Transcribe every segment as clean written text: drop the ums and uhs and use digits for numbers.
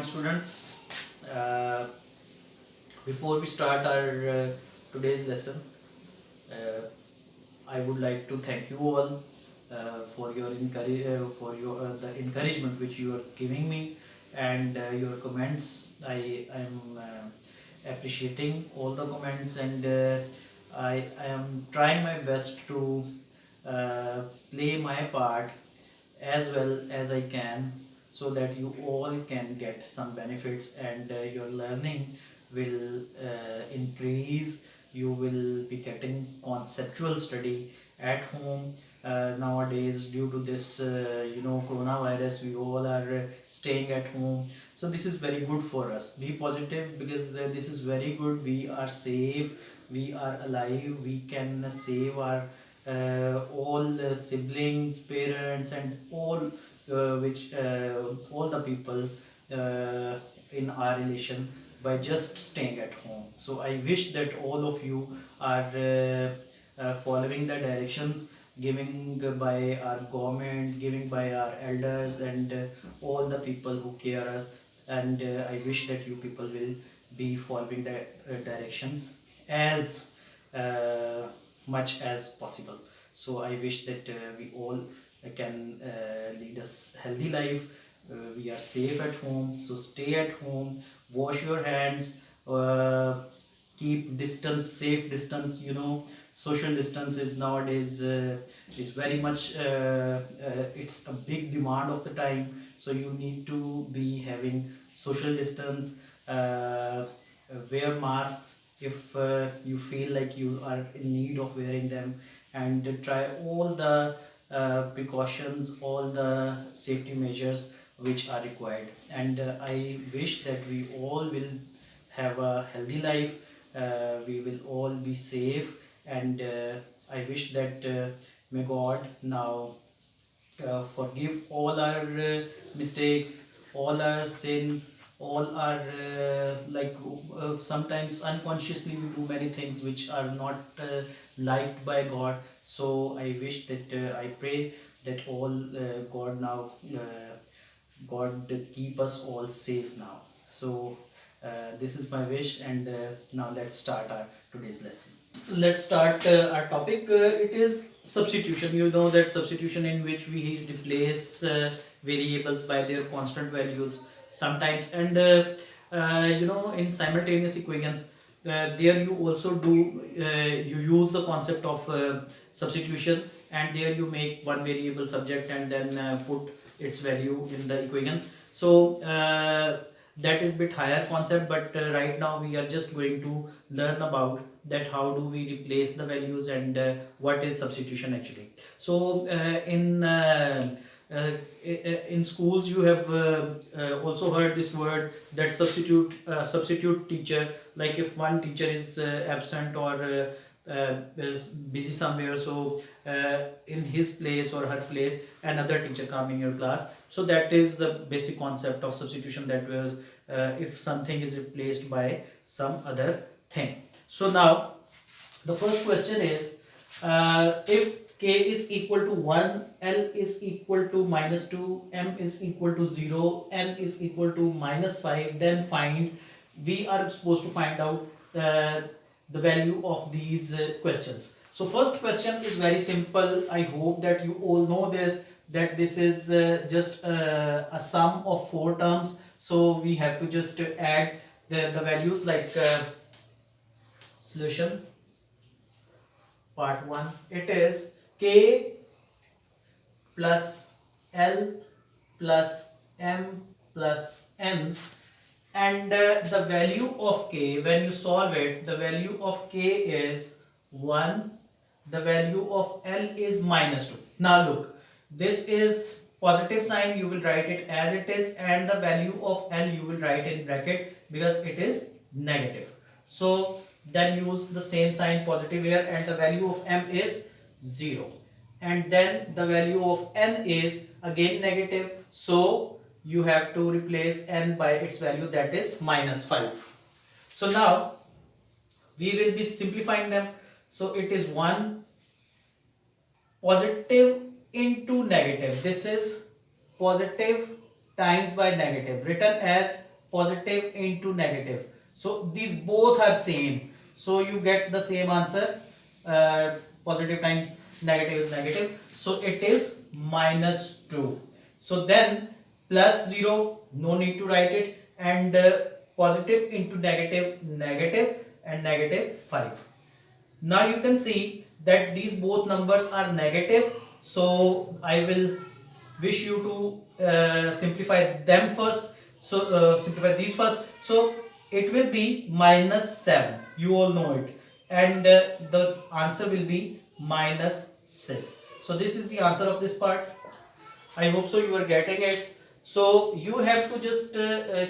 morning, students. Uh, Before we start our today's lesson, uh, I would like to thank you all for your the encouragement which you are giving me and your comments. I am appreciating all the comments, and I am trying my best to uh, play my part as well as I can, so that you all can get some benefits, and your learning will increase. You will be getting conceptual study at home. Nowadays, due to this coronavirus, we all are staying at home, so this is very good for us. Be positive, because this is very good. We are safe, we are alive, we can save our all the siblings, parents, and all the people uh, in our relation by just staying at home. So I wish that all of you are following the directions giving by our government, giving by our elders, and all the people who care us. And I wish that you people will be following the directions as much as possible. So I wish that we all can lead a healthy life. We are safe at home, so stay at home, wash your hands, keep distance, safe distance. Social distance is nowadays is very much it's a big demand of the time, so you need to be having social distance. Wear masks if you feel like you are in need of wearing them, and try all the precautions, all the safety measures which are required. And I wish that we all will have a healthy life. We will all be safe, and I wish that may God now forgive all our mistakes, all our sins, all our sometimes unconsciously we do many things which are not liked by God. So I wish that I pray that all God keep us all safe now. So this is my wish, and now let's start our today's lesson. Let's start our topic. It is substitution. You know that substitution, in which we replace variables by their constant values sometimes, and in simultaneous equations. There you also do you use the concept of substitution, and there you make one variable subject and then put its value in the equation. So that is bit higher concept, but right now we are just going to learn about that how do we replace the values, and what is substitution actually. So in schools you have also heard this word, that substitute teacher. Like if one teacher is absent or is busy somewhere, so in his place or her place another teacher come in your class. So that is the basic concept of substitution, that was if something is replaced by some other thing. So now the first question is, if k is equal to 1, L is equal to -2, M is equal to 0, N is equal to -5, then find, we are supposed to find out the value of these questions. So first question is very simple. I hope that you all know this, that this is just a sum of 4 terms. So we have to just add the values, like solution part 1, it is k plus L plus M plus N, and the value of k, when you solve it, the value of k is 1, the value of L is -2. Now look, this is positive sign, you will write it as it is, and the value of L you will write in bracket because it is negative. So then use the same sign, positive here, and the value of M is 0, and then the value of N is again negative, so you have to replace N by its value, that is -5. So now we will be simplifying them. So it is 1 positive into negative, this is positive times by negative, written as positive into negative. So these both are same. So you get the same answer. Positive times negative is negative. So it is minus 2. So then plus 0, no need to write it. And positive into negative, negative, and negative 5. Now you can see that these both numbers are negative. So I will wish you to simplify them first. So simplify these first. So it will be minus 7. You all know it. And the answer will be minus 6. So this is the answer of this part. I hope so you are getting it. So you have to just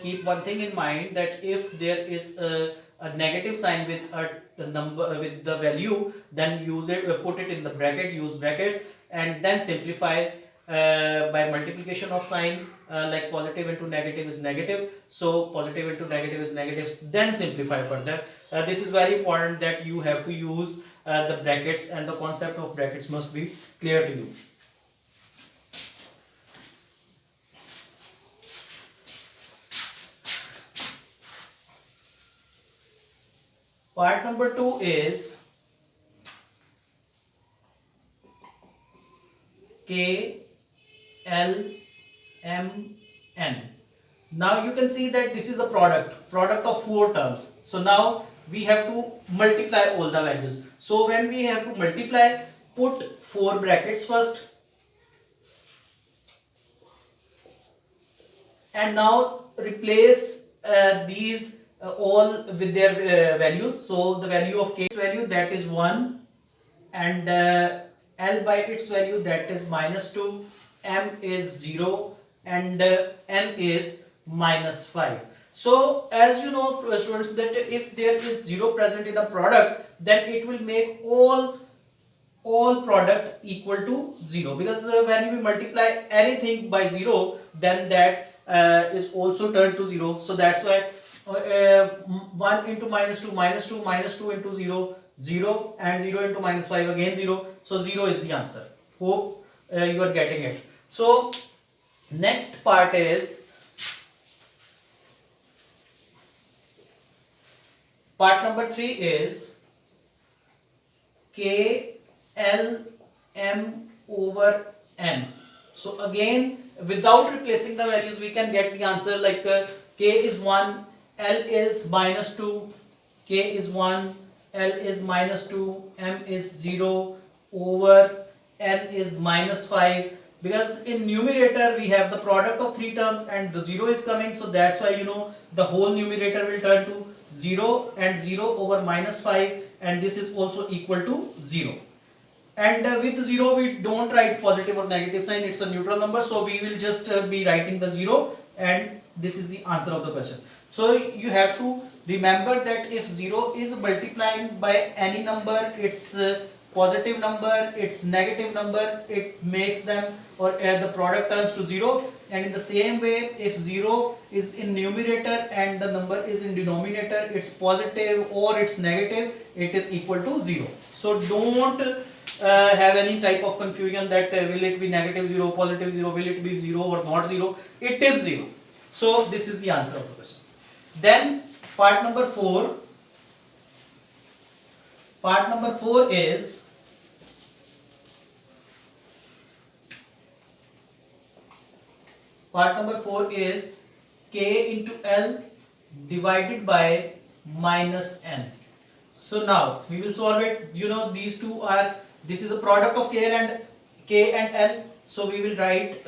keep one thing in mind, that if there is a negative sign with a number with the value, then use it, put it in the bracket, use brackets, and then simplify by multiplication of signs, like positive into negative is negative, so positive into negative is negative, then simplify further. This is very important that you have to use the brackets, and the concept of brackets must be clear to you. Part number 2 is K, L, M, N. Now you can see that this is a product of 4 terms. So now we have to multiply all the values. So when we have to multiply, put 4 brackets first. And now replace these all with their values. So the value of K's value, that is 1, and L by its value, that is minus 2, M is 0, and N is minus 5. So as you know, students, that if there is 0 present in a product, then it will make all product equal to 0, because when we multiply anything by 0, then that is also turned to 0. So that's why 1 into minus 2, minus 2, minus 2 into 0, 0, and 0 into minus 5, again 0. So 0 is the answer. Hope you are getting it. So next part is part number 3 is K, L, M over N. So again, without replacing the values, we can get the answer like K is 1, L is minus 2, K is 1, L is minus 2, M is 0 over N is minus 5. Because in numerator we have the product of 3 terms and the 0 is coming, so that's why, you know, the whole numerator will turn to 0, and 0 over minus 5, and this is also equal to 0. And with 0 we don't write positive or negative sign, it's a neutral number, so we will just be writing the 0, and this is the answer of the question. So you have to remember that if 0 is multiplying by any number, it's positive number, it's negative number, it makes them, or the product turns to 0. And in the same way, if 0 is in numerator and the number is in denominator, it's positive or it's negative, it is equal to 0. So don't have any type of confusion that will it be negative 0, positive 0, will it be 0 or not 0. It is 0. So this is the answer of the question. Then part number 4. Part number 4 is K into L divided by minus N. So now we will solve it. You know, these two are, this is a product of K and L. So we will write,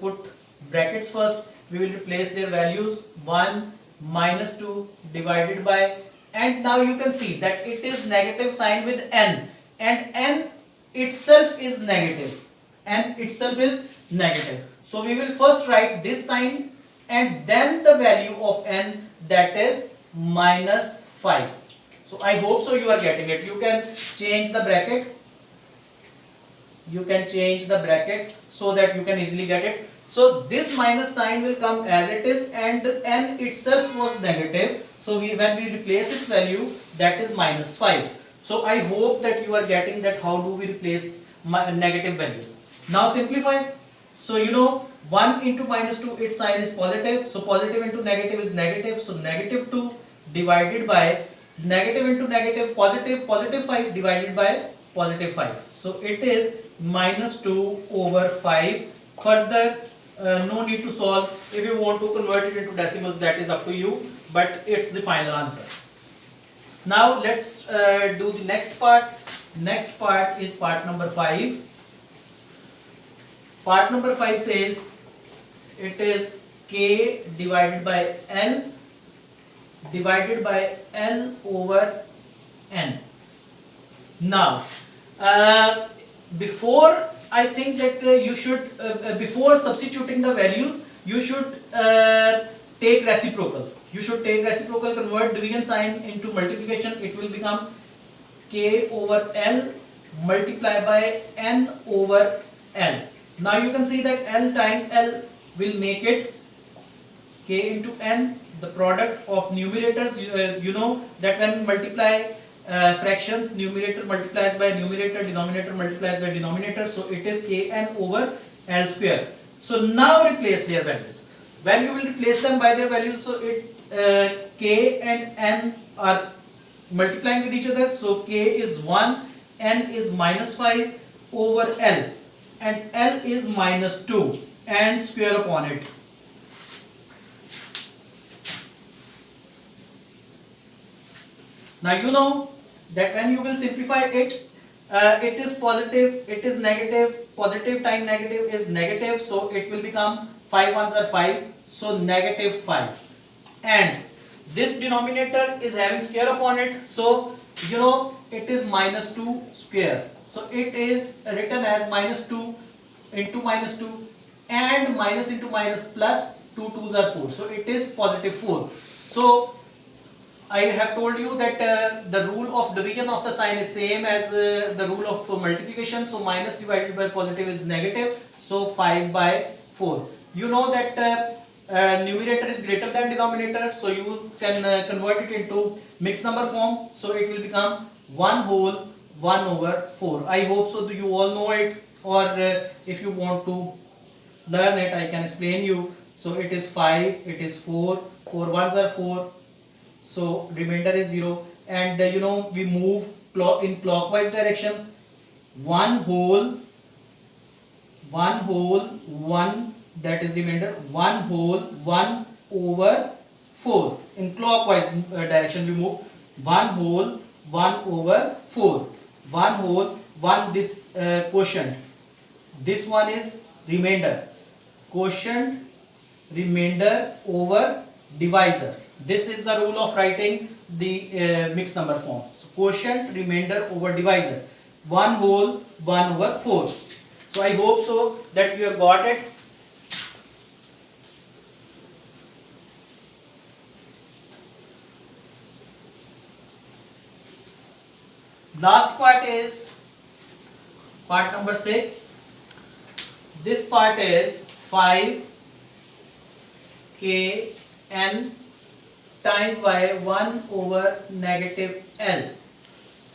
put brackets first. We will replace their values, 1 minus 2 divided by, and now you can see that it is negative sign with N, and N itself is negative. N itself is negative. So we will first write this sign and then the value of N, that is minus 5. So I hope so you are getting it. You can change the bracket. You can change the brackets so that you can easily get it. So this minus sign will come as it is, and N itself was negative. So when we replace its value, that is minus 5. So I hope that you are getting that how do we replace negative values. Now simplify. So you know 1 into minus 2, its sign is positive, so positive into negative is negative, so negative 2 divided by negative into negative positive, positive 5 divided by positive 5, so it is minus 2 over 5. Further no need to solve. If you want to convert it into decimals, that is up to you, but it's the final answer. Now let's do the next part. Next part is part number 5. Part number 5 says it is k divided by L divided by L over N. Now before I think that you should before substituting the values, you should take reciprocal. You should take reciprocal, convert division sign into multiplication. It will become k over L multiplied by N over L. Now you can see that L times L will make it k into N. The product of numerators, you know that when we multiply fractions, numerator multiplies by numerator, denominator multiplies by denominator, so it is kn over L square. So now replace their values. When you will replace them by their values, so it k and n are multiplying with each other, so k is 1, n is minus 5 over L, and L is minus 2, and square upon it. Now you know that when you will simplify it, it is positive, it is negative, positive times negative is negative, so it will become 5 ones are 5, so negative 5, and this denominator is having square upon it, so you know it is minus 2 square, so it is written as minus 2 into minus 2 and minus into minus plus 2 2s are 4, so it is positive 4. So I have told you that the rule of division of the sign is same as the rule of multiplication, so minus divided by positive is negative, so 5 by 4. You know that numerator is greater than denominator, so you can convert it into mixed number form, so it will become 1 whole 1 over 4. I hope so you all know it, or if you want to learn it, I can explain you. So it is 5, it is 4, 4 ones are 4, so remainder is 0, and you know we move in clockwise direction. 1 whole 1, that is remainder, 1 whole 1 over 4. In clockwise direction we move. 1 whole 1 over 4, 1 whole 1, this quotient, this one is remainder, quotient remainder over divisor. This is the rule of writing the mixed number form. So quotient remainder over divisor, 1 whole 1 over 4. So I hope so that you have got it. Last part is part number 6. This part is 5 k n times by 1 over negative L.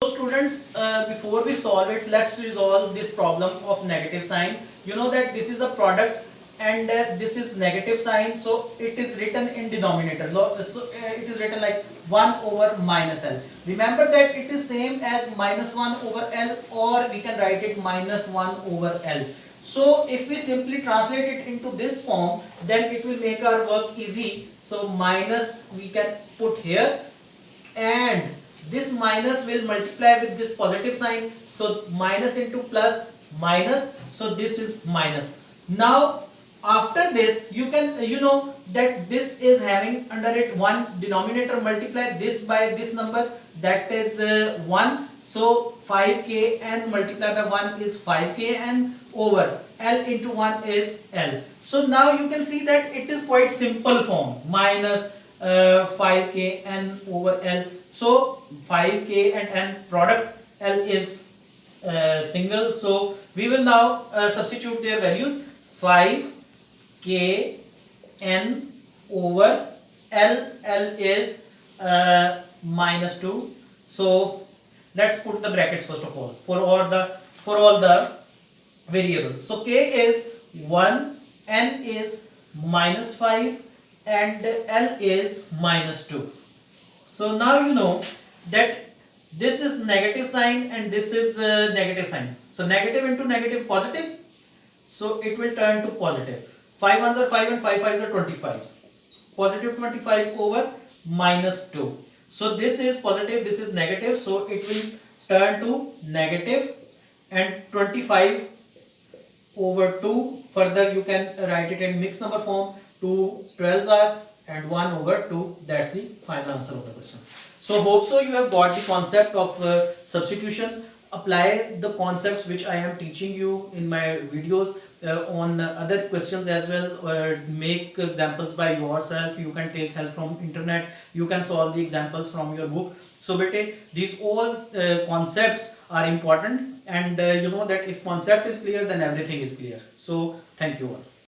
So students, before we solve it, let's resolve this problem of negative sign. You know that this is a product and this is negative sign, so it is written in denominator. So it is written like 1 over minus L. Remember that it is same as minus 1 over L, or we can write it minus 1 over L. So if we simply translate it into this form, then it will make our work easy. So minus we can put here, and this minus will multiply with this positive sign, so minus into plus minus, so this is minus. Now after this you can know that this is having under it one denominator, multiply this by this number, that is 1, so 5kn multiplied by 1 is 5kn over L into 1 is L. So now you can see that it is quite simple form, minus 5kn over L. So 5k and n product, L is single, so we will now substitute their values. 5k n over L, L is minus 2, so let's put the brackets first of all for all the variables. So k is 1, n is minus 5 and L is minus 2. So now you know that this is negative sign and this is negative sign. So negative into negative positive. So it will turn to positive. 5 ones are 5 and 5 fives are 25. Positive 25 over minus 2. So this is positive, this is negative. So it will turn to negative, and 25 over 2. Further you can write it in mixed number form. 2 12s are and 1 over 2. That's the final answer of the question. So hope so you have got the concept of substitution. Apply the concepts which I am teaching you in my videos on other questions as well. Make examples by yourself. You can take help from internet. You can solve the examples from your book. So bete, these all concepts are important, and you know that if concept is clear then everything is clear. So thank you all.